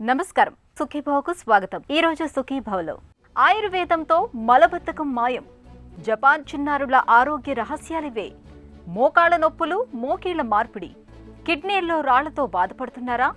నమస్కారం, సుఖీభవకు స్వాగతం. ఈ రోజు సుఖీభవలో ఆయుర్వేదంతో మలబద్ధకం మాయం, జపాన్ చిన్నారుల ఆరోగ్య రహస్యాలివే. మోకాళ్ళ నొప్పులు, మోకీళ్ల మార్పిడి, కిడ్నీల్లో రాళ్లతో బాధపడుతున్నారా?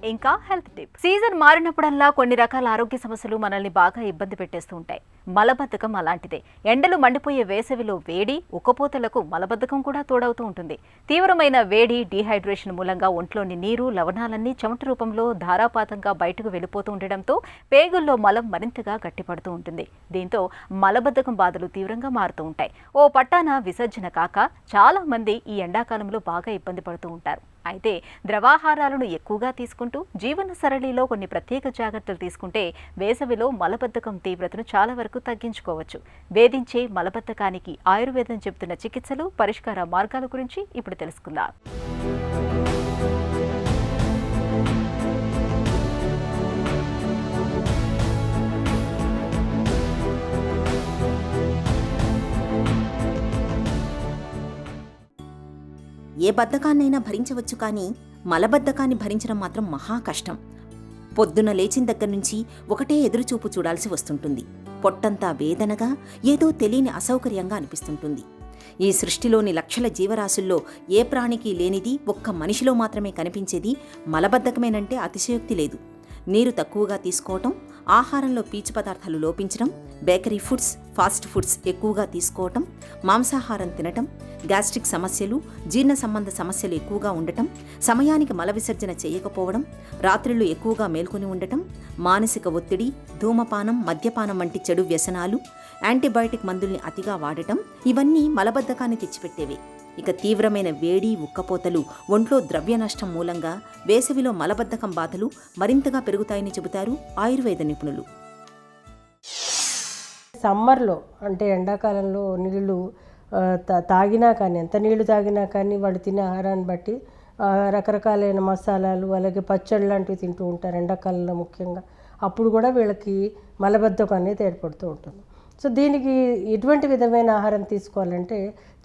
ఇంకా హెల్త్ టిప్. సీజన్ మారినప్పుడల్లా కొన్ని రకాల ఆరోగ్య సమస్యలు మనల్ని బాగా ఇబ్బంది పెట్టేస్తూ ఉంటాయి. మలబద్ధకం అలాంటిదే. ఎండలు మండిపోయే వేసవిలో వేడి, ఉక్కపోతలకు మలబద్ధకం కూడా తోడవుతూ ఉంటుంది. తీవ్రమైన వేడి, డీహైడ్రేషన్ మూలంగా ఒంట్లోని నీరు, లవణాలన్నీ చెమట రూపంలో ధారాపాతంగా బయటకు వెళ్ళిపోతూ ఉండడంతో పేగుల్లో మలం మరింతగా గట్టిపడుతూ ఉంటుంది. దీంతో మలబద్ధకం బాధలు తీవ్రంగా మారుతూ ఉంటాయి. ఓ పట్టాన విసర్జన కాక చాలా మంది ఈ ఎండాకాలంలో బాగా ఇబ్బంది పడుతూ ఉంటారు. అయితే ద్రవాహారాలను ఎక్కువగా తీసుకుంటూ జీవన సరళిలో కొన్ని ప్రత్యేక జాగ్రత్తలు తీసుకుంటే వేసవిలో మలబద్ధకం తీవ్రతను చాలా వరకు తగ్గించుకోవచ్చు. వేధించే మలబద్ధకానికి ఆయుర్వేదం చెబుతున్న చికిత్సలు, పరిష్కార మార్గాల గురించి ఇప్పుడు తెలుసుకుందాం. ఏ బద్ధకాన్నైనా భరించవచ్చు, కానీ మలబద్ధకాన్ని భరించడం మాత్రం మహా కష్టం. పొద్దున లేచిన దగ్గర నుంచి ఒకటే ఎదురుచూపు చూడాల్సి వస్తుంటుంది. పొట్టంతా వేదనగా, ఏదో తెలియని అసౌకర్యంగా అనిపిస్తుంటుంది. ఈ సృష్టిలోని లక్షల జీవరాశుల్లో ఏ ప్రాణికి లేనిది ఒక్క మనిషిలో మాత్రమే కనిపించేది మలబద్ధకమేనంటే అతిశయోక్తి లేదు. నీరు తక్కువగా తీసుకోవటం, ఆహారంలో పీచు పదార్థాలు లోపించడం, బేకరీ ఫుడ్స్, ఫాస్ట్ ఫుడ్స్ ఎక్కువగా తీసుకోవటం, మాంసాహారం తినటం, గ్యాస్ట్రిక్ సమస్యలు, జీర్ణ సంబంధ సమస్యలు ఎక్కువగా ఉండటం, సమయానికి మల విసర్జన చేయకపోవడం, రాత్రిళ్లు ఎక్కువగా మేల్కొని ఉండటం, మానసిక ఒత్తిడి, ధూమపానం, మద్యపానం వంటి చెడు వ్యసనాలు, యాంటీబయాటిక్ మందుల్ని అతిగా వాడటం ఇవన్నీ మలబద్ధకాన్ని తెచ్చిపెట్టేవే. ఇక తీవ్రమైన వేడి, ఉక్కపోతలు, ఒంట్లో ద్రవ్య నష్టం మూలంగా వేసవిలో మలబద్ధకం బాధలు మరింతగా పెరుగుతాయని చెబుతారు ఆయుర్వేద నిపుణులు. సమ్మర్లో అంటే ఎండాకాలంలో నీళ్లు తాగినా కానీ, ఎంత నీళ్లు తాగినా కానీ వాళ్ళు తినే ఆహారాన్ని బట్టి రకరకాలైన మసాలాలు, అలాగే పచ్చళ్ళు లాంటివి తింటూ ఉంటారు ఎండాకాలంలో ముఖ్యంగా. అప్పుడు కూడా వీళ్ళకి మలబద్ధకం అనేది ఏర్పడుతూ ఉంటుంది. సో దీనికి ఎటువంటి విధమైన ఆహారం తీసుకోవాలంటే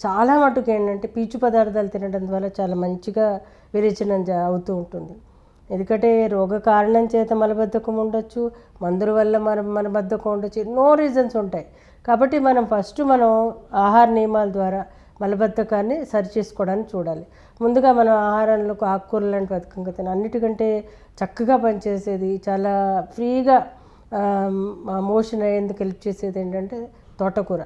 చాలా మటుకు ఏంటంటే పీచు పదార్థాలు తినడం ద్వారా చాలా మంచిగా విరేచనం అవుతూ ఉంటుంది. ఎందుకంటే రోగ కారణం చేత మలబద్ధకం ఉండొచ్చు, మందుల వల్ల మలబద్ధకం ఉండొచ్చు, ఎన్నో రీజన్స్ ఉంటాయి. కాబట్టి మనం ఆహార నియమాల ద్వారా మలబద్ధకాన్ని సరిచేసుకోవడానికి చూడాలి. ముందుగా మనం ఆహారంలో ఆకుకూరలు లాంటివి అధికంగా తినాలి. అన్నిటికంటే చక్కగా పనిచేసేది, చాలా ఫ్రీగా మోషన్ అయ్యేందుకు హెల్ప్ చేసేది ఏంటంటే తోటకూర.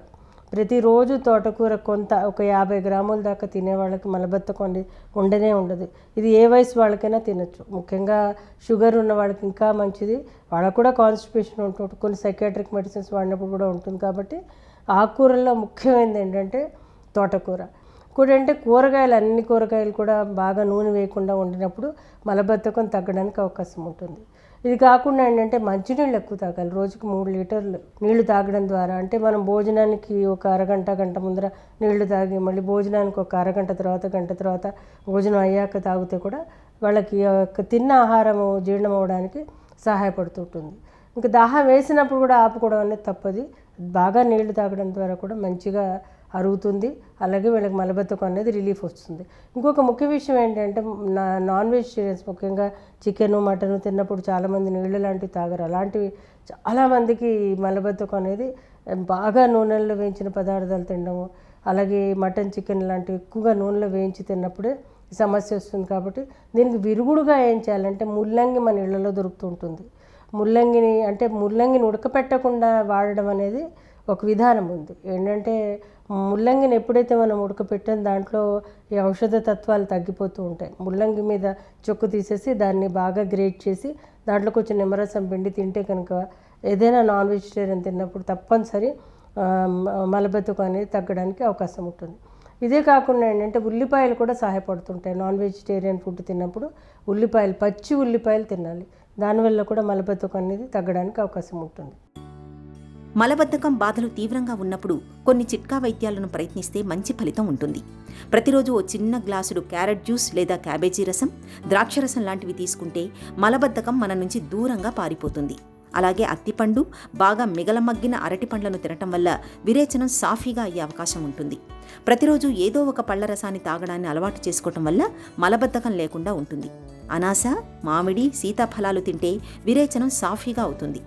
ప్రతిరోజు తోటకూర కొంత ఒక 50 గ్రాముల దాకా తినేవాళ్ళకి మలబద్ధకం ఉండనే ఉండదు. ఇది ఏ వయసు వాళ్ళకైనా తినచ్చు. ముఖ్యంగా షుగర్ ఉన్న వాళ్ళకి ఇంకా మంచిది. వాళ్ళకు కూడా కాన్స్టిపేషన్ ఉంటుంది, కొన్ని సైకాట్రిక్ మెడిసిన్స్ వాడినప్పుడు కూడా ఉంటుంది. కాబట్టి ఆకుకూరల్లో ముఖ్యమైనది ఏంటంటే తోటకూర కూడా. అంటే అన్ని కూరగాయలు కూడా బాగా నూనె వేయకుండా వండినప్పుడు మలబద్ధకం తగ్గడానికి అవకాశం ఉంటుంది. ఇది కాకుండా ఏంటంటే మంచినీళ్ళు ఎక్కువ తాగాలి. రోజుకి 3 లీటర్లు నీళ్లు తాగడం ద్వారా, అంటే మనం భోజనానికి ఒక గంట ముందర నీళ్లు తాగి, మళ్ళీ భోజనానికి ఒక గంట తర్వాత భోజనం అయ్యాక తాగితే కూడా వాళ్ళకి తిన్న ఆహారము జీర్ణం అవ్వడానికి సహాయపడుతుంటుంది. ఇంకా దాహం వేసినప్పుడు కూడా ఆపుకోవడం అనేది తప్పది. బాగా నీళ్లు తాగడం ద్వారా కూడా మంచిగా అరుగుతుంది. అలాగే వీళ్ళకి మలబద్ధకం అనేది రిలీఫ్ వస్తుంది. ఇంకొక ముఖ్య విషయం ఏంటంటే నాన్ వెజిటేరియన్స్ ముఖ్యంగా చికెను, మటను తిన్నప్పుడు చాలామంది నీళ్ళు లాంటివి తాగరు. అలాంటివి చాలామందికి మలబద్ధకం అనేది బాగా నూనెల్లో వేయించిన పదార్థాలు తినడము, అలాగే మటన్, చికెన్ లాంటివి ఎక్కువగా నూనెలో వేయించి తిన్నప్పుడే సమస్య వస్తుంది. కాబట్టి దీనికి విరుగుడుగా ఏం చేయాలంటే ముల్లంగి మన ఇళ్లలో దొరుకుతూ ఉంటుంది. ముల్లంగిని ఉడకపెట్టకుండా వాడడం అనేది ఒక విధానం ఉంది. ఏంటంటే ముల్లంగిని ఎప్పుడైతే మనం ఉడకపెట్టామో దాంట్లో ఈ ఔషధ తత్వాలు తగ్గిపోతూ ఉంటాయి. ముల్లంగి మీద చొక్కు తీసేసి దాన్ని బాగా గ్రేట్ చేసి దాంట్లో కొంచెం నిమ్మరసం పిండి తింటే కనుక ఏదైనా నాన్ వెజిటేరియన్ తిన్నప్పుడు తప్పనిసరి మలబద్ధకం అనేది తగ్గడానికి అవకాశం ఉంటుంది. ఇదే కాకుండా ఏంటంటే ఉల్లిపాయలు కూడా సహాయపడుతుంటాయి. నాన్ వెజిటేరియన్ ఫుడ్ తిన్నప్పుడు పచ్చి ఉల్లిపాయలు తినాలి. దానివల్ల కూడా మలబద్ధకం అనేది తగ్గడానికి అవకాశం ఉంటుంది. మలబద్ధకం బాధలు తీవ్రంగా ఉన్నప్పుడు కొన్ని చిట్కా వైద్యాలను ప్రయత్నిస్తే మంచి ఫలితం ఉంటుంది. ప్రతిరోజు ఓ చిన్న గ్లాసుడు క్యారెట్ జ్యూస్ లేదా క్యాబేజీ రసం, ద్రాక్షరసం లాంటివి తీసుకుంటే మలబద్ధకం మన నుంచి దూరంగా పారిపోతుంది. అలాగే అత్తిపండు, బాగా మిగలమగ్గిన అరటి పండ్లను తినటం వల్ల విరేచనం సాఫీగా అయ్యే అవకాశం ఉంటుంది. ప్రతిరోజు ఏదో ఒక పళ్ల రసాన్ని తాగడాన్ని అలవాటు చేసుకోవటం వల్ల మలబద్ధకం లేకుండా ఉంటుంది. అనాస, మామిడి, సీతాఫలాలు తింటే విరేచనం సాఫీగా అవుతుంది.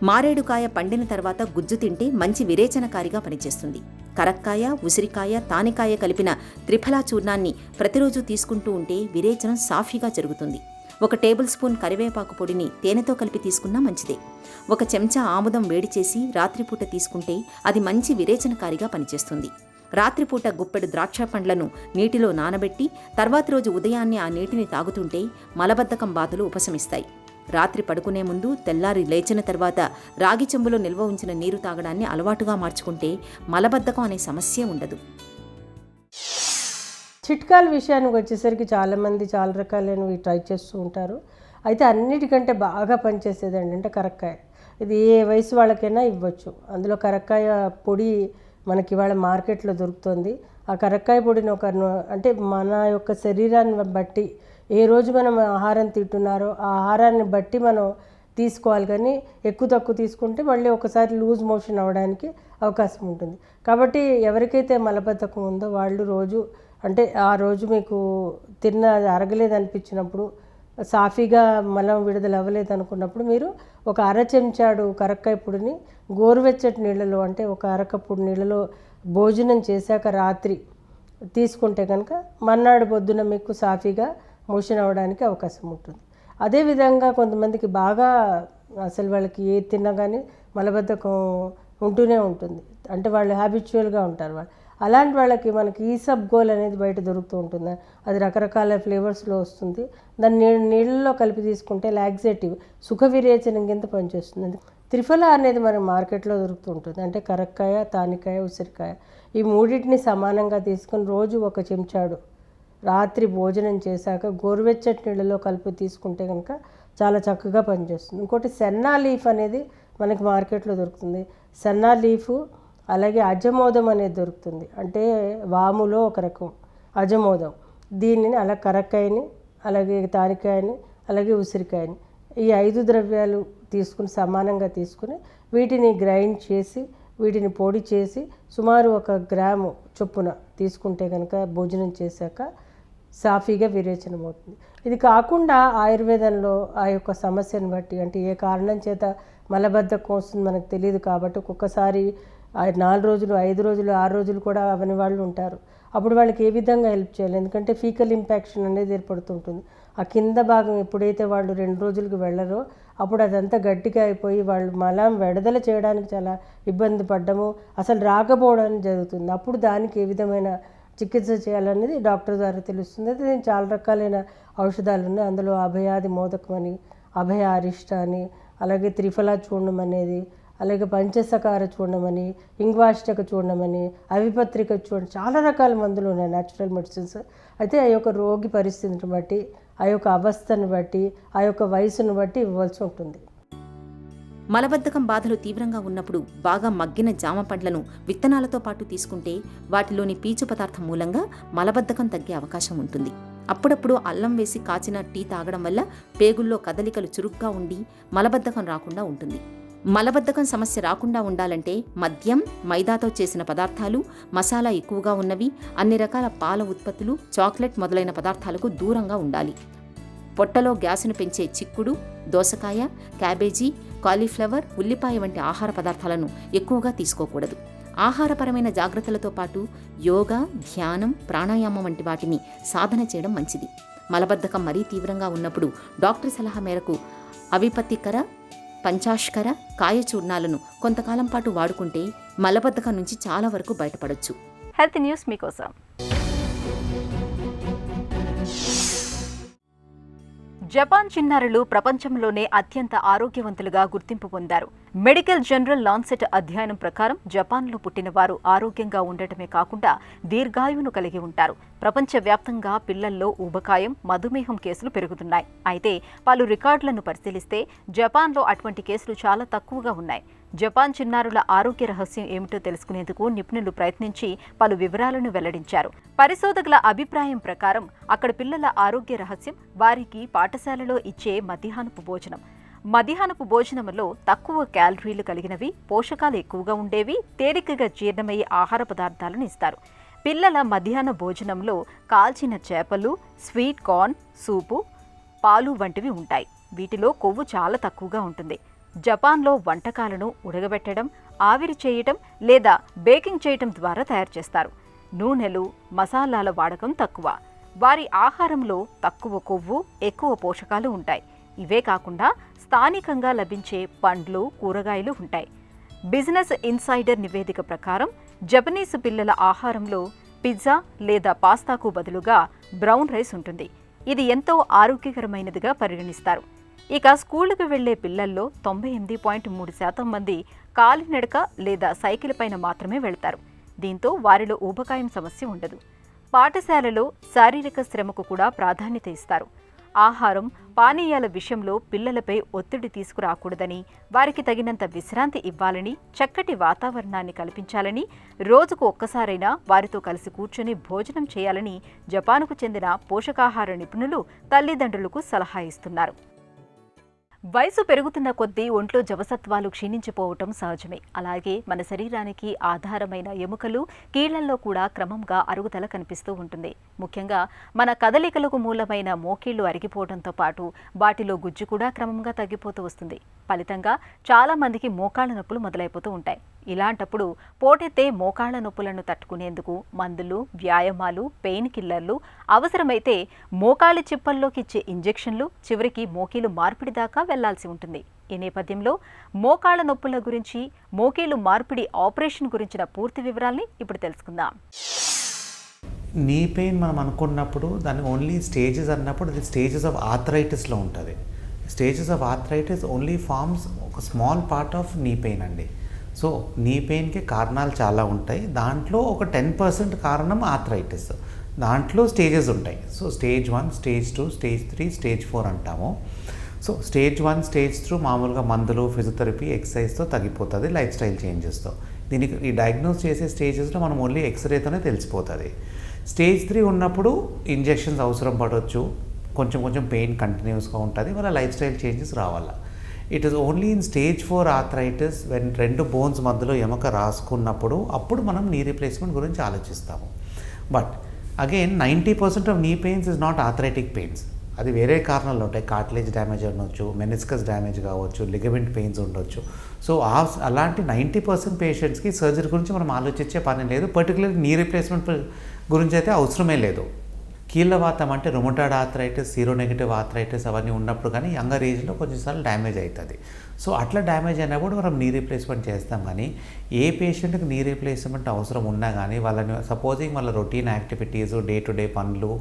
మారేడుకాయ పండిన తర్వాత గుజ్జు తింటే మంచి విరేచనకారిగా పనిచేస్తుంది. కరక్కాయ, ఉసిరికాయ, తానికాయ కలిపిన త్రిఫలా చూర్ణాన్ని ప్రతిరోజు తీసుకుంటూ ఉంటే విరేచనం సాఫీగా జరుగుతుంది. 1 టేబుల్ స్పూన్ కరివేపాకు పొడిని తేనెతో కలిపి తీసుకున్నా మంచిదే. 1 చెంచా ఆముదం వేడి చేసి రాత్రిపూట తీసుకుంటే అది మంచి విరేచనకారిగా పనిచేస్తుంది. రాత్రిపూట గుప్పెడు ద్రాక్ష పండ్లను నీటిలో నానబెట్టి తర్వాతి రోజు ఉదయాన్నే ఆ నీటిని తాగుతుంటే మలబద్ధకం బాధలు ఉపశమిస్తాయి. రాత్రి పడుకునే ముందు తెల్లారి లేచిన తర్వాత రాగి చెంబులో నిల్వ ఉంచిన నీరు తాగడాన్ని అలవాటుగా మార్చుకుంటే మలబద్ధకం అనే సమస్య ఉండదు. చిట్కాల విషయానికి వచ్చేసరికి చాలామంది చాలా రకాలైనవి ట్రై చేస్తూ ఉంటారు. అయితే అన్నిటికంటే బాగా పనిచేసేది ఏంటంటే కరక్కాయ. ఇది ఏ వయసు వాళ్ళకైనా ఇవ్వచ్చు. అందులో కరక్కాయ పొడి మనకి ఇవాళ మార్కెట్లో దొరుకుతుంది. ఆ కరక్కాయ పొడిని అంటే మన యొక్క శరీరాన్ని బట్టి ఏ రోజు మనం ఆహారం తింటున్నారో ఆ ఆహారాన్ని బట్టి మనం తీసుకోవాలి. కానీ ఎక్కువ తక్కువ తీసుకుంటే మళ్ళీ ఒకసారి లూజ్ మోషన్ అవ్వడానికి అవకాశం ఉంటుంది. కాబట్టి ఎవరికైతే మలబద్ధకం ఉందో వాళ్ళు రోజు అంటే ఆ రోజు మీకు అరగలేదు అనిపించినప్పుడు, సాఫీగా మలం విడుదల అవ్వలేదు అనుకున్నప్పుడు మీరు 1/2 చెంచాడు కరక్కాయ పొడిని గోరువెచ్చటి నీళ్ళలో అంటే 1 అరకప్పుడు నీళ్ళలో భోజనం చేశాక రాత్రి తీసుకుంటే కనుక మర్నాడు పొద్దున మీకు సాఫీగా మోషన్ అవ్వడానికి అవకాశం ఉంటుంది. అదేవిధంగా కొంతమందికి బాగా అసలు వాళ్ళకి ఏ తిన్నా కానీ మలబద్ధకం ఉంటూనే ఉంటుంది. అంటే వాళ్ళు హ్యాబిచువల్గా ఉంటారు. వాళ్ళు అలాంటి వాళ్ళకి మనకి ఈసబ్గోల్ అనేది బయట దొరుకుతూ ఉంటుంది. అది రకరకాల ఫ్లేవర్స్లో వస్తుంది. దాన్ని నీళ్ళలో కలిపి తీసుకుంటే లాక్సేటివ్ సుఖ విరేచనం కింద పనిచేస్తుంది. త్రిఫల అనేది మనకి మార్కెట్లో దొరుకుతూ ఉంటుంది. అంటే కరక్కాయ, తానికాయ, ఉసిరికాయ ఈ మూడింటిని సమానంగా తీసుకొని రోజు 1 చెంచాడు రాత్రి భోజనం చేశాక గోరువెచ్చటి నీళ్ళలో కలిపి తీసుకుంటే కనుక చాలా చక్కగా పనిచేస్తుంది. ఇంకోటి సెన్నా లీఫ్ అనేది మనకి మార్కెట్లో దొరుకుతుంది. సెన్నా లీఫ్ అలాగే అజమోదం అనేది దొరుకుతుంది. అంటే వాములో ఒక రకం అజమోదం. దీనిని అలా కరక్కాయని, అలాగే తానికాయని, అలాగే ఉసిరికాయని ఈ 5 ద్రవ్యాలు తీసుకుని సమానంగా తీసుకుని వీటిని గ్రైండ్ చేసి వీటిని పొడి చేసి సుమారు 1 గ్రాము చొప్పున తీసుకుంటే కనుక భోజనం చేశాక సాఫీగా విరేచనం అవుతుంది. ఇది కాకుండా ఆయుర్వేదంలో ఆ యొక్క సమస్యను బట్టి అంటే ఏ కారణం చేత మలబద్ధకం వస్తుంది మనకు తెలియదు కాబట్టి ఒక్కొక్కసారి 4 రోజులు, 5 రోజులు, 6 రోజులు కూడా అవని వాళ్ళు ఉంటారు. అప్పుడు వాళ్ళకి ఏ విధంగా హెల్ప్ చేయాలి? ఎందుకంటే ఫీకల్ ఇంపాక్షన్ అనేది ఏర్పడుతుంటుంది. ఆ కింద భాగం ఎప్పుడైతే వాళ్ళు 2 రోజులకు వెళ్ళరో అప్పుడు అదంతా గట్టిగా అయిపోయి వాళ్ళు మలం విడుదల చేయడానికి చాలా ఇబ్బంది పడ్డము, అసలు రాకపోవడం జరుగుతుంది. అప్పుడు దానికి ఏ విధమైన చికిత్స చేయాలనేది డాక్టర్ ద్వారా తెలుస్తుంది. అయితే చాలా రకాలైన ఔషధాలు ఉన్నాయి. అందులో అభయాది మోదకం అని, అభయ అరిష్ట అని, అలాగే త్రిఫలా చూర్ణం అనేది, అలాగే పంచసకార చూర్ణం అని, ఇంగ్వాష్టక చూర్ణం అని, అవిపత్రిక చూర్ణం, చాలా రకాల మందులు ఉన్నాయి న్యాచురల్ మెడిసిన్స్. అయితే ఆ యొక్క రోగి పరిస్థితిని బట్టి, ఆ యొక్క అవస్థను బట్టి, ఆ యొక్క వయసును బట్టి ఇవ్వాల్సి ఉంటుంది. మలబద్ధకం బాధలు తీవ్రంగా ఉన్నప్పుడు బాగా మగ్గిన జామ పండ్లను విత్తనాలతో పాటు తీసుకుంటే వాటిలోని పీచు పదార్థం మూలంగా మలబద్ధకం తగ్గే అవకాశం ఉంటుంది. అప్పుడప్పుడు అల్లం వేసి కాచిన టీ తాగడం వల్ల పేగుల్లో కదలికలు చురుగ్గా ఉండి మలబద్ధకం రాకుండా ఉంటుంది. మలబద్ధకం సమస్య రాకుండా ఉండాలంటే మద్యం, మైదాతో చేసిన పదార్థాలు, మసాలా ఎక్కువగా ఉన్నవి, అన్ని రకాల పాల ఉత్పత్తులు, చాక్లెట్ మొదలైన పదార్థాలకు దూరంగా ఉండాలి. పొట్టలో గ్యాసును పెంచే చిక్కుడు, దోసకాయ, క్యాబేజీ, కాలీఫ్లవర్, ఉల్లిపాయ వంటి ఆహార పదార్థాలను ఎక్కువగా తీసుకోకూడదు. ఆహారపరమైన జాగ్రత్తలతో పాటు యోగా, ధ్యానం, ప్రాణాయామం వంటి వాటిని సాధన చేయడం మంచిది. మలబద్ధకం మరీ తీవ్రంగా ఉన్నప్పుడు డాక్టర్ సలహా మేరకు అవిపత్తికర, పంచాష్కర కాయ చూర్ణాలను కొంతకాలం పాటు వాడుకుంటే మలబద్ధకం నుంచి చాలా వరకు బయటపడొచ్చు. హెల్త్ న్యూస్ మీకోసం. జపాన్ చిన్నారులు ప్రపంచంలోనే అత్యంత ఆరోగ్యవంతులుగా గుర్తింపు పొందారు. మెడికల్ జనరల్ లాన్సెట్ అధ్యయనం ప్రకారం జపాన్లో పుట్టిన వారు ఆరోగ్యంగా ఉండటమే కాకుండా దీర్ఘాయువును కలిగి ఉంటారు. ప్రపంచవ్యాప్తంగా పిల్లల్లో ఊబకాయం, మధుమేహం కేసులు పెరుగుతున్నాయి. అయితే పలు రికార్డులను పరిశీలిస్తే జపాన్లో అటువంటి కేసులు చాలా తక్కువగా ఉన్నాయి. జపాన్ చిన్నారుల ఆరోగ్య రహస్యం ఏమిటో తెలుసుకునేందుకు నిపుణులు ప్రయత్నించి పలు వివరాలను వెల్లడించారు. పరిశోధకుల అభిప్రాయం ప్రకారం అక్కడ పిల్లల ఆరోగ్య రహస్యం వారికి పాఠశాలలో ఇచ్చే మధ్యాహ్నపు భోజనం. మధ్యాహ్నపు భోజనంలో తక్కువ క్యాలరీలు కలిగినవి, పోషకాలు ఎక్కువగా ఉండేవి, తేలికగా జీర్ణమయ్యే ఆహార పదార్థాలను ఇస్తారు. పిల్లల మధ్యాహ్న భోజనంలో కాల్చిన చేపలు, స్వీట్ కార్న్ సూపు, పాలు వంటివి ఉంటాయి. వీటిలో కొవ్వు చాలా తక్కువగా ఉంటుంది. జపాన్లో వంటకాలను ఉడకబెట్టడం, ఆవిరి చేయటం లేదా బేకింగ్ చేయటం ద్వారా తయారు చేస్తారు. నూనెలు, మసాలాల వాడకం తక్కువ. వారి ఆహారంలో తక్కువ కొవ్వు, ఎక్కువ పోషకాలు ఉంటాయి. ఇవే కాకుండా స్థానికంగా లభించే పండ్లు, కూరగాయలు ఉంటాయి. బిజినెస్ ఇన్సైడర్ నివేదిక ప్రకారం జపనీస్ పిల్లల ఆహారంలో పిజ్జా లేదా పాస్తాకు బదులుగా బ్రౌన్ రైస్ ఉంటుంది. ఇది ఎంతో ఆరోగ్యకరమైనదిగా పరిగణిస్తారు. ఇక స్కూలుకు వెళ్లే పిల్లల్లో 98.3% మంది కాలినడక లేదా సైకిల్ పైన మాత్రమే వెళ్తారు. దీంతో వారిలో ఊబకాయం సమస్య ఉండదు. పాఠశాలలో శారీరక శ్రమకు కూడా ప్రాధాన్యత ఇస్తారు. ఆహారం, పానీయాల విషయంలో పిల్లలపై ఒత్తిడి తీసుకురాకూడదని, వారికి తగినంత విశ్రాంతి ఇవ్వాలని, చక్కటి వాతావరణాన్ని కల్పించాలని, రోజుకు ఒక్కసారైనా వారితో కలిసి కూర్చొని భోజనం చేయాలని జపాన్కు చెందిన పోషకాహార నిపుణులు తల్లిదండ్రులకు సలహా ఇస్తున్నారు. వయసు పెరుగుతున్న కొద్దీ ఒంట్లో జవసత్వాలు క్షీణించిపోవటం సహజమే. అలాగే మన శరీరానికి ఆధారమైన ఎముకలు, కీళ్లల్లో కూడా క్రమంగా అరుగుదల కనిపిస్తూ ఉంటుంది. ముఖ్యంగా మన కదలికలకు మూలమైన మోకీళ్లు అరిగిపోవడంతో పాటు వాటిలో గుజ్జు కూడా క్రమంగా తగ్గిపోతూ వస్తుంది. ఫలితంగా చాలా మందికి మోకాళ్ల నొప్పులు మొదలైపోతూ ఉంటాయి. ఇలాంటప్పుడు పోటెత్తే మోకాళ్ల నొప్పులను తట్టుకునేందుకు మందులు, వ్యాయామాలు, పెయిన్ కిల్లర్లు, అవసరమైతే మోకాలి చిప్పల్లోకి ఇచ్చే ఇంజెక్షన్లు, చివరికి మోకీలు మార్పిడి దాకా వెళ్లాల్సి ఉంటుంది. ఈ నేపథ్యంలో మోకాళ్ల నొప్పుల గురించి, మోకీలు మార్పిడి ఆపరేషన్ గురించిన పూర్తి వివరాల్ని ఇప్పుడు తెలుసుకుందాం. నీ పెయిన్ మనం అనుకున్నప్పుడు దాన్ని ఓన్లీ స్టేజెస్ అన్నప్పుడు అది స్టేజెస్ ఆఫ్ ఆర్థరైటిస్లో ఉంటుంది. Stages of arthritis only forms ఒక small part of knee pain అండి. సో నీ పెయిన్కి కారణాలు చాలా ఉంటాయి. దాంట్లో ఒక 10% కారణం ఆర్థరైటిస్. దాంట్లో స్టేజెస్ ఉంటాయి. So stage 1, stage 2, stage 3, stage 4 అంటాము. సో స్టేజ్ 1, స్టేజ్ 2 మామూలుగా మందులు, ఫిజియోథెరపీ, ఎక్సర్సైజ్తో తగ్గిపోతుంది, లైఫ్ స్టైల్ చేంజెస్తో. దీనికి ఈ డయాగ్నోస్ చేసే స్టేజెస్లో మనం ఓన్లీ ఎక్స్రేతోనే తెలిసిపోతుంది. స్టేజ్ 3 ఉన్నప్పుడు ఇంజెక్షన్స్ అవసరం పడవచ్చు, కొంచెం పెయిన్ కంటిన్యూస్గా ఉంటుంది, వాళ్ళ లైఫ్ స్టైల్ చేంజెస్ రావాలా. It is only in stage 4 arthritis when 2 bones మధ్యలో ఎముక రాసుకున్నప్పుడు అప్పుడు మనం నీ రీప్లేస్మెంట్ గురించి ఆలోచిస్తాము. బట్ అగైన్ 90% ఆఫ్ నీ pains is not arthritic pains. అది వేరే కారణాలు ఉంటాయి. కార్టిలేజ్ డ్యామేజ్ ఉండొచ్చు, మెనిస్కస్ డ్యామేజ్ కావచ్చు, లిగమెంట్ పెయిన్స్ ఉండొచ్చు. సో అలాంటి 90% పేషెంట్స్కి సర్జరీ గురించి మనం ఆలోచించే పని లేదు. పర్టికులర్లీ నీ రీప్లేస్మెంట్ గురించి అయితే అవసరమే లేదు. కీళ్ళవాతం అంటే రొమటాయిడ్ ఆర్థరైటిస్, సీరోనెగటివ్ ఆర్థరైటిస్ అవన్నీ ఉన్నప్పుడు కానీ యంగర్ ఏజ్లో కొంచెంసార్లు డ్యామేజ్ అవుతుంది. సో అట్లా డ్యామేజ్ అయినప్పుడు మనం నీ రీప్లేస్మెంట్ చేస్తాం. కానీ ఏ పేషెంట్కి నీ రీప్లేస్మెంట్ అవసరం ఉన్నా కానీ వాళ్ళని సపోజింగ్ వాళ్ళ routine activities, day to day పనులు,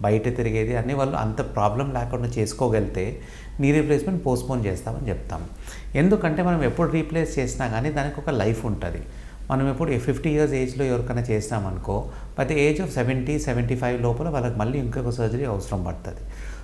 బయట తిరిగేది అన్నీ వాళ్ళు అంత ప్రాబ్లం లేకుండా చేసుకోగలిగితే నీ రీప్లేస్మెంట్ పోస్ట్పోన్ చేస్తామని చెప్తాం. ఎందుకంటే మనం ఎప్పుడు రీప్లేస్ చేసినా కానీ దానికి ఒక లైఫ్ ఉంటుంది. మనం ఇప్పుడు 50 years ఏజ్లో ఎవరికైనా చేసినామనుకో, బట్ ఏజ్ ఆఫ్ 70-75 లోపల వాళ్ళకి మళ్ళీ ఇంకొక సర్జరీ అవసరం పడుతుంది.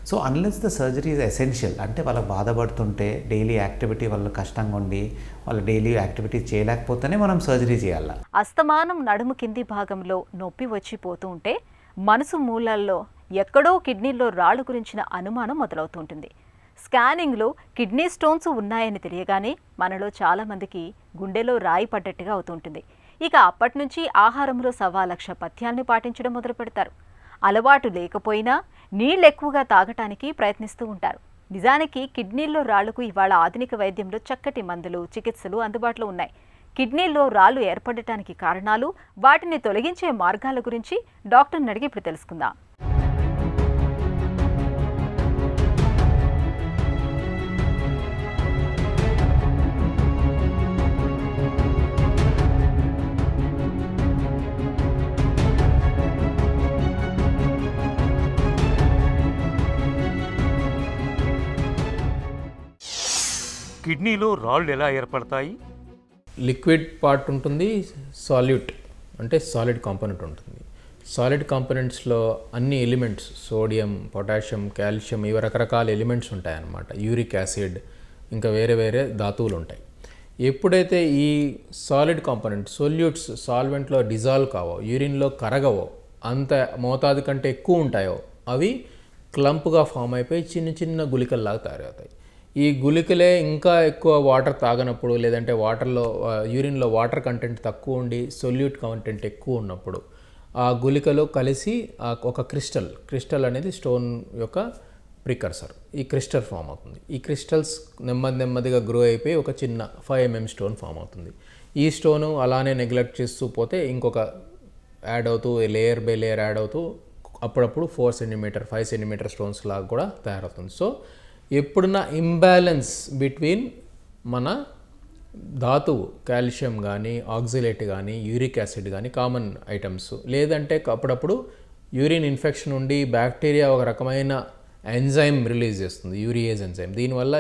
So unless the surgery is essential, అంటే వాళ్ళకి బాధపడుతుంటే డైలీ యాక్టివిటీ వాళ్ళు కష్టంగా ఉండి వాళ్ళ డైలీ యాక్టివిటీ చేయలేకపోతేనే మనం సర్జరీ చేయాలి. అస్తమానం నడుము కింది భాగంలో నొప్పి వచ్చిపోతూ ఉంటే మనసు మూలాల్లో ఎక్కడో కిడ్నీలో రాళ్లు గురించిన అనుమానం మొదలవుతుంటుంది. స్కానింగ్లో కిడ్నీ స్టోన్స్ ఉన్నాయని తెలియగానే మనలో చాలామందికి గుండెలో రాయి పడ్డట్టుగా అవుతుంటుంది. ఇక అప్పటి నుంచి ఆహారంలో 1,00,000 పథ్యాల్ని పాటించడం మొదలు పెడతారు. అలవాటు లేకపోయినా నీళ్ళు ఎక్కువగా తాగటానికి ప్రయత్నిస్తూ ఉంటారు. నిజానికి కిడ్నీల్లో రాళ్లకు ఇవాళ ఆధునిక వైద్యంలో చక్కటి మందులు, చికిత్సలు అందుబాటులో ఉన్నాయి. కిడ్నీల్లో రాళ్లు ఏర్పడటానికి కారణాలు, వాటిని తొలగించే మార్గాల గురించి డాక్టర్ని అడిగి ఇప్పుడు తెలుసుకుందాం. కిడ్నీలో రాళ్ళు ఎలా ఏర్పడతాయి? లిక్విడ్ పార్ట్ ఉంటుంది, సాల్యూట్ అంటే సాలిడ్ కాంపోనెంట్ ఉంటుంది. సాలిడ్ కాంపోనెంట్స్లో అన్ని ఎలిమెంట్స్, సోడియం, పొటాషియం, కాల్షియం, ఇవి రకరకాల ఎలిమెంట్స్ ఉంటాయన్నమాట. యూరిక్ యాసిడ్, ఇంకా వేరే వేరే ధాతువులు ఉంటాయి. ఎప్పుడైతే ఈ సాలిడ్ కాంపోనెంట్ సొల్యూట్స్ సాల్వెంట్లో డిజాల్వ్ కావో, యూరిన్లో కరగవో, అంత మోతాదు కంటే ఎక్కువ ఉంటాయో అవి క్లంప్గా ఫామ్ అయిపోయి చిన్న చిన్న గుళికల్లాగా తయారవుతాయి. ఈ గుళికలే ఇంకా ఎక్కువ వాటర్ తాగనప్పుడు, లేదంటే వాటర్లో యూరిన్లో వాటర్ కంటెంట్ తక్కువ ఉండి సొల్యూట్ కంటెంట్ ఎక్కువ ఉన్నప్పుడు ఆ గుళికలో కలిసి ఒక క్రిస్టల్ అనేది స్టోన్ యొక్క ప్రికర్సర్. ఈ క్రిస్టల్ ఫామ్ అవుతుంది. ఈ క్రిస్టల్స్ నెమ్మదిగా గ్రో అయిపోయి ఒక చిన్న 5 mm స్టోన్ ఫామ్ అవుతుంది. ఈ స్టోను అలానే నెగ్లెక్ట్ చేస్తూ పోతే ఇంకొక యాడ్ అవుతూ లేయర్ బై లేయర్ యాడ్ అవుతూ అప్పుడప్పుడు 4 cm 5 cm స్టోన్స్ లాగా కూడా తయారవుతుంది. సో ఎప్పుడున్న ఇంబ్యాలెన్స్ బిట్వీన్ మన ధాతువు కాల్షియం కానీ ఆక్సిలేట్ కానీ యూరిక్ యాసిడ్ కానీ కామన్ ఐటమ్స్, లేదంటే అప్పుడప్పుడు యూరిన్ ఇన్ఫెక్షన్ ఉండి బ్యాక్టీరియా ఒక రకమైన ఎంజైమ్ రిలీజ్ చేస్తుంది, యూరియేజ్ ఎంజైమ్. దీనివల్ల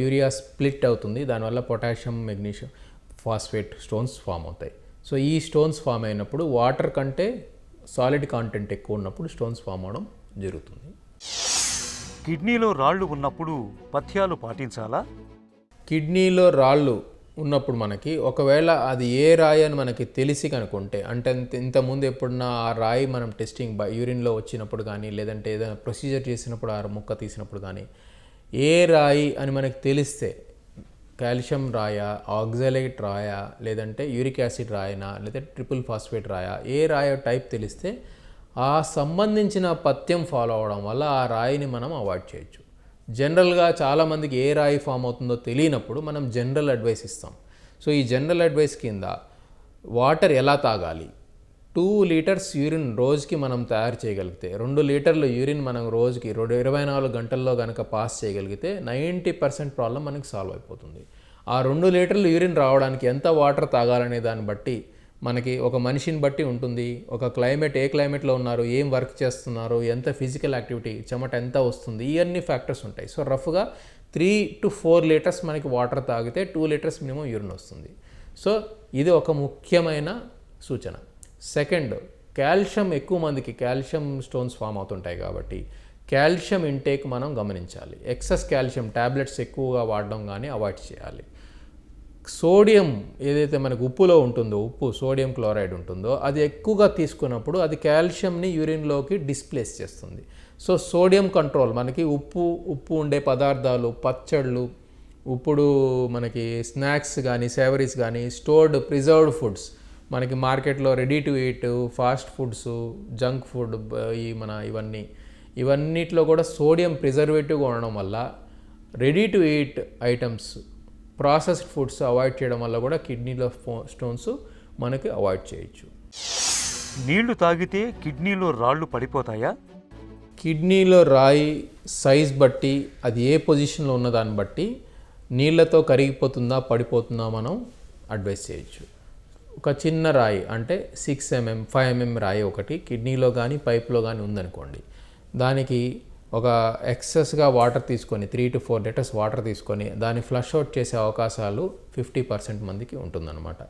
యూరియా స్ప్లిట్ అవుతుంది. దానివల్ల potassium magnesium phosphate stones form అవుతాయి. సో ఈ స్టోన్స్ ఫామ్ అయినప్పుడు వాటర్ కంటే సాలిడ్ కాంటెంట్ ఎక్కువ ఉన్నప్పుడు స్టోన్స్ ఫామ్ అవడం జరుగుతుంది. కిడ్నీలో రాళ్ళు ఉన్నప్పుడు పథ్యాలు పాటించాలా? కిడ్నీలో రాళ్ళు ఉన్నప్పుడు మనకి ఒకవేళ అది ఏ రాయి అని మనకి తెలిసి కనుకుంటే, అంటే ఇంతకుముందు ఎప్పుడన్నా ఆ రాయి మనం టెస్టింగ్ యూరిన్లో వచ్చినప్పుడు కానీ, లేదంటే ఏదైనా ప్రొసీజర్ చేసినప్పుడు ఆ ముక్క తీసినప్పుడు కానీ ఏ రాయి అని మనకి తెలిస్తే, కాల్షియం రాయా, ఆక్సాలేట్ రాయా, లేదంటే యూరిక్ యాసిడ్ రాయనా, లేదా ట్రిపుల్ ఫాస్ఫేట్ రాయా, ఏ రాయో టైప్ తెలిస్తే ఆ సంబంధించిన పథ్యం ఫాలో అవడం వల్ల ఆ రాయిని మనం అవాయిడ్ చేయొచ్చు. జనరల్గా చాలామందికి ఏ రాయి ఫామ్ అవుతుందో తెలియనప్పుడు మనం జనరల్ అడ్వైస్ ఇస్తాం. సో ఈ జనరల్ అడ్వైస్ కింద వాటర్ ఎలా తాగాలి, 2 లీటర్స్ యూరిన్ రోజుకి మనం తయారు చేయగలిగితే, 2 లీటర్ల యూరిన్ మనం రోజుకి 24 గంటల్లో కనుక పాస్ చేయగలిగితే 90% ప్రాబ్లం మనకి సాల్వ్ అయిపోతుంది. ఆ 2 లీటర్ల యూరిన్ రావడానికి ఎంత వాటర్ తాగాలనే దాన్ని బట్టి మనకి ఒక మనిషిని బట్టి ఉంటుంది. ఒక క్లైమేట్, ఏ క్లైమేట్లో ఉన్నారు, ఏం వర్క్ చేస్తున్నారు, ఎంత ఫిజికల్ యాక్టివిటీ, చెమట ఎంత వస్తుంది, ఇవన్నీ ఫ్యాక్టర్స్ ఉంటాయి. సో రఫ్గా 3 to 4 లీటర్స్ మనకి వాటర్ తాగితే 2 లీటర్స్ మినిమం యూరిన్ వస్తుంది. సో ఇది ఒక ముఖ్యమైన సూచన. సెకండ్, కాల్షియం ఎక్కువ మందికి కాల్షియం స్టోన్స్ ఫామ్ అవుతుంటాయి కాబట్టి కాల్షియం ఇంటేక్ మనం గమనించాలి. ఎక్సెస్ కాల్షియం టాబ్లెట్స్ ఎక్కువగా వాడడం కానీ అవాయిడ్ చేయాలి. సోడియం ఏదైతే మనకు ఉప్పులో ఉంటుందో, సోడియం క్లోరైడ్ ఉంటుందో, అది ఎక్కువగా తీసుకున్నప్పుడు అది కాల్షియంని యూరిన్లోకి డిస్ప్లేస్ చేస్తుంది. సో సోడియం కంట్రోల్, మనకి ఉప్పు ఉండే పదార్థాలు, పచ్చళ్ళు, ఇప్పుడు మనకి స్నాక్స్ కానీ సేవరీస్ కానీ, స్టోర్డ్ ప్రిజర్వ్డ్ ఫుడ్స్, మనకి మార్కెట్లో ready to eat fast foods, junk food, ఇవన్నిట్లో కూడా సోడియం ప్రిజర్వేటివ్గా ఉండడం వల్ల ready to eat items, processed foods avoid చేయడం వల్ల కూడా కిడ్నీలో స్టోన్స్ మనకి అవాయిడ్ చేయొచ్చు. నీళ్లు తాగితే కిడ్నీలో రాళ్ళు పడిపోతాయా? కిడ్నీలో రాయి సైజ్ బట్టి, అది ఏ పొజిషన్లో ఉన్న దాన్ని బట్టి నీళ్లతో కరిగిపోతుందా పడిపోతుందా మనం అడ్వైస్ చేయొచ్చు. ఒక చిన్న రాయి అంటే 6 mm 5 mm రాయి ఒకటి కిడ్నీలో కానీ పైప్లో కానీ ఉందనుకోండి, దానికి ఒక ఎక్సెస్గా వాటర్ తీసుకొని 3 to 4 లీటర్స్ వాటర్ తీసుకొని దాన్ని ఫ్లష్ అవుట్ చేసే అవకాశాలు 50% మందికి ఉంటుందన్నమాట.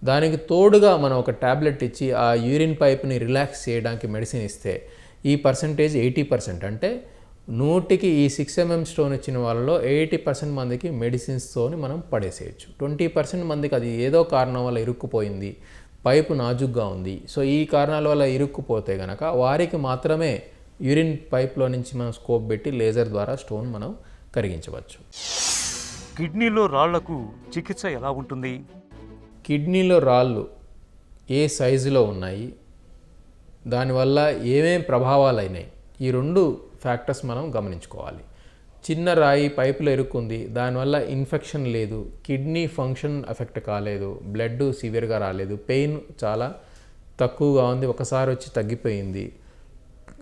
దానికి తోడుగా మనం ఒక ట్యాబ్లెట్ ఇచ్చి ఆ యూరిన్ పైప్ని రిలాక్స్ చేయడానికి మెడిసిన్ ఇస్తే ఈ పర్సంటేజ్ 80%. అంటే 100కి ఈ 6 mm స్టోన్ ఇచ్చిన వాళ్ళలో 80% మందికి మెడిసిన్స్తోని మనం పడేసేయచ్చు. 20% మందికి అది ఏదో కారణం వల్ల ఇరుక్కుపోయింది, పైపు నాజుగ్గా ఉంది. సో ఈ కారణాల వల్ల ఇరుక్కుపోతే కనుక వారికి మాత్రమే యూరిన్ పైప్లో నుంచి మనం స్కోప్ పెట్టి లేజర్ ద్వారా స్టోన్ మనం కరిగించవచ్చు. కిడ్నీలో రాళ్లకు చికిత్స ఎలా ఉంటుంది? కిడ్నీలో రాళ్ళు ఏ సైజులో ఉన్నాయి, దానివల్ల ఏమేం ప్రభావాలు అయినాయి, ఈ 2 ఫ్యాక్టర్స్ మనం గమనించుకోవాలి. చిన్న రాయి పైపులో ఇరుక్కుంది, దానివల్ల ఇన్ఫెక్షన్ లేదు, కిడ్నీ ఫంక్షన్ ఎఫెక్ట్ కాలేదు, బ్లడ్ సివియర్గా రాలేదు, పెయిన్ చాలా తక్కువగా ఉంది, ఒకసారి వచ్చి తగ్గిపోయింది,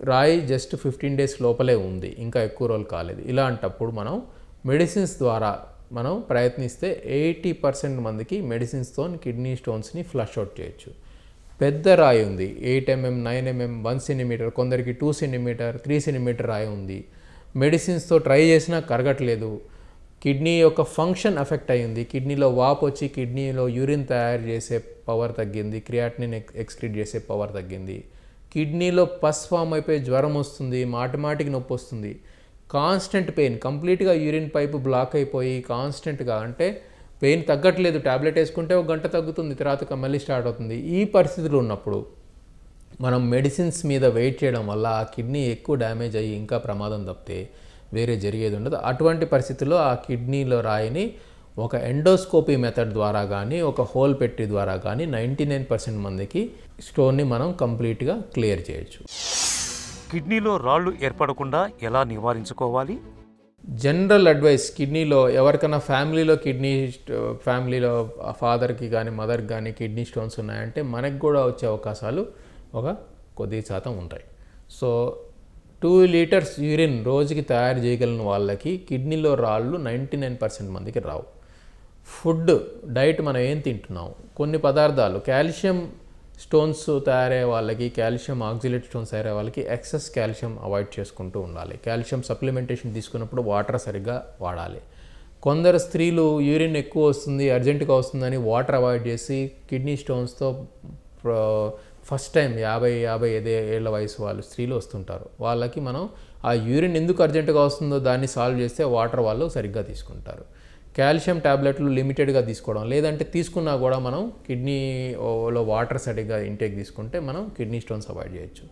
రాయి జస్ట్ 15 days లోపలే ఉంది, ఇంకా ఎక్కువ రోజులు కాలేదు. ఇలాంటప్పుడు మనం మెడిసిన్స్ ద్వారా మనం ప్రయత్నిస్తే 80% మందికి మెడిసిన్స్తో కిడ్నీ స్టోన్స్ని ఫ్లష్ అవుట్ చేయొచ్చు. పెద్ద రాయి ఉంది, 8 mm 9 mm 1 cm, కొందరికి 2 cm 3 cm రాయి ఉంది, మెడిసిన్స్తో ట్రై చేసినా కరగట్లేదు, కిడ్నీ యొక్క ఫంక్షన్ ఎఫెక్ట్ అయ్యింది, కిడ్నీలో వాపు వచ్చి కిడ్నీలో యూరిన్ తయారు చేసే పవర్ తగ్గింది, క్రియాటినిన్ ఎక్స్క్రీట్ చేసే పవర్ తగ్గింది, కిడ్నీలో పస్ ఫామ్ అయిపోయి జ్వరం వస్తుంది, మాటిమాటికి నొప్పి వస్తుంది, కాన్స్టెంట్ పెయిన్, కంప్లీట్గా యూరిన్ పైపు బ్లాక్ అయిపోయి కాన్స్టెంట్గా, అంటే పెయిన్ తగ్గట్లేదు, ట్యాబ్లెట్ వేసుకుంటే 1 గంట తగ్గుతుంది, తర్వాత మళ్ళీ స్టార్ట్ అవుతుంది. ఈ పరిస్థితులు ఉన్నప్పుడు మనం మెడిసిన్స్ మీద వెయిట్ చేయడం వల్ల ఆ కిడ్నీ ఎక్కువ డ్యామేజ్ అయ్యి ఇంకా ప్రమాదం తప్పితే వేరే జరిగేది ఉండదు. అటువంటి పరిస్థితుల్లో ఆ కిడ్నీలో రాయిని ఒక ఎండోస్కోపీ మెథడ్ ద్వారా కానీ, ఒక హోల్ పెట్టి ద్వారా కానీ 99% మందికి స్టోన్ని మనం కంప్లీట్గా క్లియర్ చేయొచ్చు. కిడ్నీలో రాళ్ళు ఏర్పడకుండా ఎలా నివారించుకోవాలి? జనరల్ అడ్వైస్, కిడ్నీలో ఎవరికైనా ఫ్యామిలీలో ఫ్యామిలీలో ఫాదర్కి కానీ మదర్కి కానీ కిడ్నీ స్టోన్స్ ఉన్నాయంటే మనకు కూడా వచ్చే అవకాశాలు ఒక కొద్ది శాతం ఉంటాయి. సో 2 లీటర్స్ యూరిన్ రోజుకి తయారు చేయగలిగిన వాళ్ళకి కిడ్నీలో రాళ్ళు 99% మందికి రావు. ఫుడ్ డైట్ మనం ఏం తింటున్నాం, కొన్ని పదార్థాలు కాల్షియం స్టోన్స్ తయారయ్యే వాళ్ళకి, కాల్షియం ఆక్సిలేట్ స్టోన్స్ తయారయ్యే వాళ్ళకి ఎక్సెస్ కాల్షియం అవాయిడ్ చేసుకుంటూ ఉండాలి. కాల్షియం సప్లిమెంటేషన్ తీసుకున్నప్పుడు వాటర్ సరిగ్గా వాడాలి. కొందరు స్త్రీలు యూరిన్ ఎక్కువ వస్తుంది, అర్జెంటుగా వస్తుందని వాటర్ అవాయిడ్ చేసి కిడ్నీ స్టోన్స్తో ఫస్ట్ టైం 50-55 ఏళ్ళ వయసు వాళ్ళు స్త్రీలు వస్తుంటారు. వాళ్ళకి మనం ఆ యూరిన్ ఎందుకు అర్జెంటుగా వస్తుందో దాన్ని సాల్వ్ చేస్తే వాటర్ వాళ్ళు సరిగ్గా తీసుకుంటారు. కాల్షియం ట్యాబ్లెట్లు లిమిటెడ్గా తీసుకోవడం, లేదంటే తీసుకున్నా కూడా మనం కిడ్నీలో వాటర్ సరిగ్గా ఇంటేక్ తీసుకుంటే మనం కిడ్నీ స్టోన్స్ అవాయిడ్ చేయొచ్చు.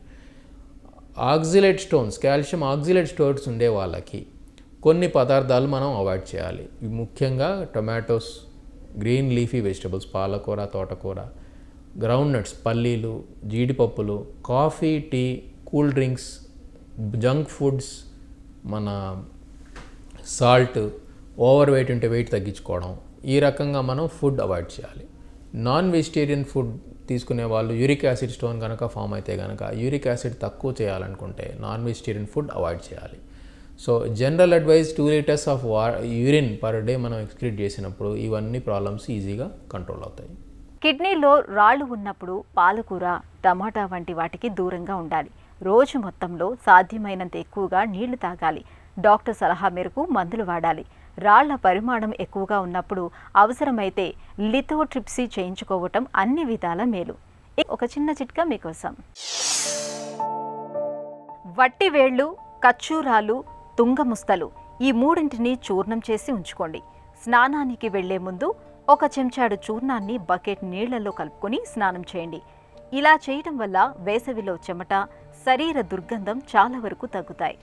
Oxalate stones, calcium oxalate stones ఉండే వాళ్ళకి కొన్ని పదార్థాలు మనం అవాయిడ్ చేయాలి. ముఖ్యంగా టొమాటోస్, గ్రీన్ లీఫీ వెజిటబుల్స్, పాలకూర, తోటకూర, గ్రౌండ్ నట్స్, పల్లీలు, జీడిపప్పులు, coffee, tea, cool drinks, junk foods, మన సాల్ట్, ఓవర్ వెయిట్ ఉంటే వెయిట్ తగ్గించుకోవడం, ఈ రకంగా మనం ఫుడ్ అవాయిడ్ చేయాలి. నాన్ వెజిటేరియన్ ఫుడ్ తీసుకునే వాళ్ళు యూరిక్ యాసిడ్ స్టోన్ కనుక ఫామ్ అయితే కనుక యూరిక్ యాసిడ్ తక్కువ చేయాలనుకుంటే నాన్ వెజిటేరియన్ ఫుడ్ అవాయిడ్ చేయాలి. So general advice 2 litres of urine per day మనం ఎక్స్క్రీట్ చేసినప్పుడు ఇవన్నీ ప్రాబ్లమ్స్ ఈజీగా కంట్రోల్ అవుతాయి. కిడ్నీలో రాళ్ళు ఉన్నప్పుడు పాలకూర, టమాటా వంటి వాటికి దూరంగా ఉండాలి. రోజు మొత్తంలో సాధ్యమైనంత ఎక్కువగా నీళ్లు తాగాలి. డాక్టర్ సలహా మేరకు మందులు వాడాలి. రాళ్ల పరిమాణం ఎక్కువగా ఉన్నప్పుడు అవసరమైతే లిథోట్రిప్సీ చేయించుకోవటం అన్ని విధాల మేలు. ఒక చిన్న చిట్కా మీకోసం. వట్టి వేళ్ళు, కచ్చూరాలు, తుంగముస్తలు ఈ మూడింటిని చూర్ణం చేసి ఉంచుకోండి. స్నానానికి వెళ్లే ముందు 1 చెంచాడు చూర్ణాన్ని బకెట్ నీళ్లలో కలుపుకొని స్నానం చేయండి. ఇలా చేయటం వల్ల వేసవిలో చెమట, శరీర దుర్గంధం చాలా వరకు తగ్గుతాయి.